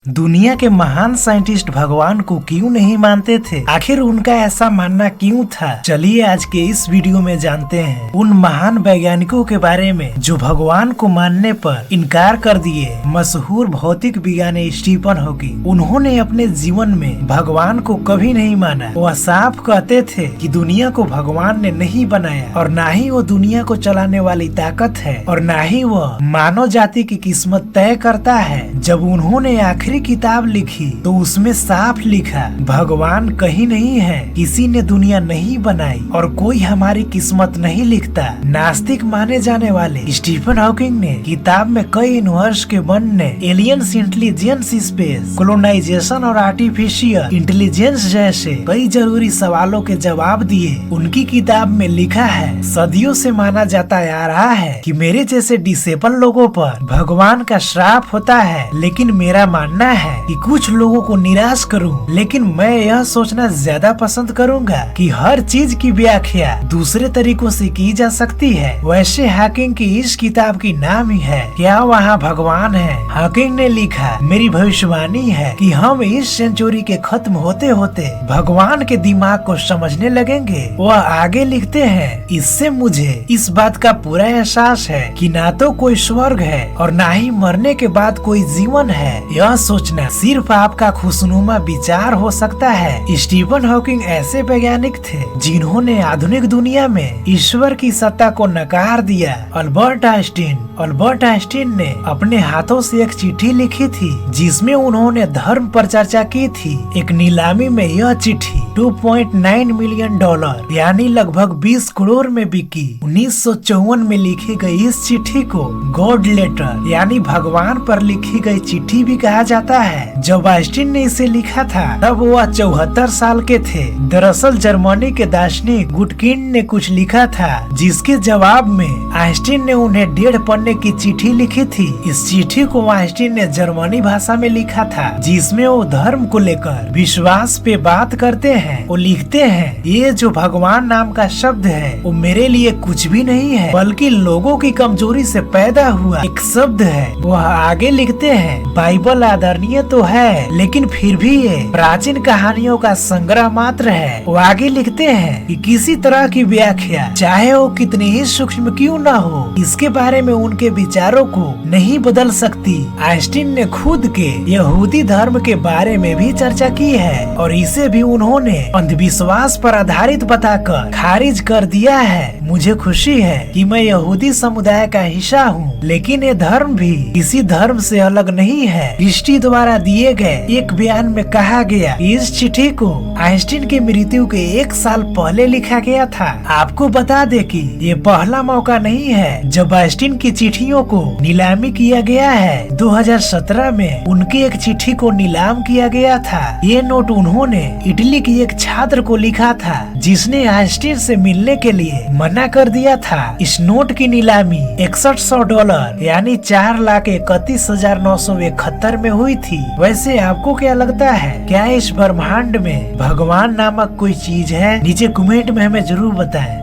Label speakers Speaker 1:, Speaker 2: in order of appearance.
Speaker 1: दुनिया के महान साइंटिस्ट भगवान को क्यों नहीं मानते थे? आखिर उनका ऐसा मानना क्यों था? चलिए आज के इस वीडियो में जानते हैं उन महान वैज्ञानिकों के बारे में जो भगवान को मानने पर इनकार कर दिए। मशहूर भौतिक विज्ञानी स्टीफन हॉकिंग, उन्होंने अपने जीवन में भगवान को कभी नहीं माना। वह साफ कहते थे कि दुनिया को भगवान ने नहीं बनाया और न ही वो दुनिया को चलाने वाली ताकत है और न ही वह मानव जाति की किस्मत तय करता है। जब उन्होंने आखिरी किताब लिखी तो उसमें साफ लिखा, भगवान कहीं नहीं है, किसी ने दुनिया नहीं बनाई और कोई हमारी किस्मत नहीं लिखता। नास्तिक माने जाने वाले स्टीफन हॉकिंग ने किताब में कई यूनिवर्स के बनने, एलियंस, इंटेलिजेंस, स्पेस, कोलोनाइजेशन और आर्टिफिशियल इंटेलिजेंस जैसे कई जरूरी सवालों के जवाब दिए। उनकी किताब में लिखा है, सदियों से माना जाता आ रहा है कि मेरे जैसे डिसेबल लोगों पर भगवान का श्राप होता है, लेकिन मेरा मानना है कि कुछ लोगों को निराश करूं, लेकिन मैं यह सोचना ज्यादा पसंद करूंगा कि हर चीज की व्याख्या दूसरे तरीकों से की जा सकती है। वैसे हॉकिंग की इस किताब की नाम ही है, क्या वहाँ भगवान है? हॉकिंग ने लिखा, मेरी भविष्यवाणी है कि हम इस सेंचुरी के खत्म होते होते भगवान के दिमाग को समझने लगेंगे। वह आगे लिखते हैं, इससे मुझे इस बात का पूरा एहसास है कि ना तो कोई स्वर्ग है और ना ही मरने के बाद कोई जीवन है। यह सोचना सिर्फ आपका खुशनुमा विचार हो सकता है। स्टीफन हॉकिंग ऐसे वैज्ञानिक थे जिन्होंने आधुनिक दुनिया में ईश्वर की सत्ता को नकार दिया। अल्बर्ट आइंस्टीन ने अपने हाथों से एक चिट्ठी लिखी थी जिसमें उन्होंने धर्म पर चर्चा की थी। एक नीलामी में यह चिट्ठी $2.9 मिलियन यानी लगभग 20 करोड़ में बिकी। 1954 में लिखी गई इस चिट्ठी को गॉड लेटर यानी भगवान पर लिखी गई चिट्ठी भी कहा जाता है। जब आइंस्टीन ने इसे लिखा था तब वह 74 साल के थे। दरअसल जर्मनी के दार्शनिक गुटकिंड ने कुछ लिखा था जिसके जवाब में आइंस्टीन ने उन्हें 1.5 पन्ने की चिट्ठी लिखी थी। इस चिट्ठी को आइंस्टीन ने जर्मनी भाषा में लिखा था जिसमें वो धर्म को लेकर विश्वास पे बात करते हैं। वो लिखते हैं, ये जो भगवान नाम का शब्द है वो मेरे लिए कुछ भी नहीं है बल्कि लोगों की कमजोरी से पैदा हुआ एक शब्द है। वह आगे लिखते हैं, बाइबल आदरणीय तो है लेकिन फिर भी ये प्राचीन कहानियों का संग्रह मात्र है। वो आगे लिखते हैं कि किसी तरह की व्याख्या चाहे वो कितनी ही सूक्ष्म क्यों न हो, इसके बारे में उनके विचारों को नहीं बदल सकती। आइंस्टीन ने खुद के यहूदी धर्म के बारे में भी चर्चा की है और इसे भी उन्होंने अंधविश्वास पर आधारित बताकर खारिज कर दिया है। मुझे खुशी है कि मैं यहूदी समुदाय का हिस्सा हूँ, लेकिन ये धर्म भी किसी धर्म से अलग नहीं है। क्रिस्टी द्वारा दिए गए एक बयान में कहा गया, इस चिट्ठी को आइंस्टीन की मृत्यु के 1 साल पहले लिखा गया था। आपको बता दे कि ये पहला मौका नहीं है जब आइंस्टीन की चिट्ठियों को नीलामी किया गया है। 2017 में उनकी एक चिट्ठी को नीलाम किया गया था। ये नोट उन्होंने इटली की एक छात्र को लिखा था जिसने आइंस्टीन से मिलने के लिए मना कर दिया था। इस नोट की नीलामी $6100 यानी 4,31,971 में हुई थी। वैसे आपको क्या लगता है, क्या इस ब्रह्मांड में भगवान नामक कोई चीज है? नीचे कमेंट में हमें जरूर बताएं।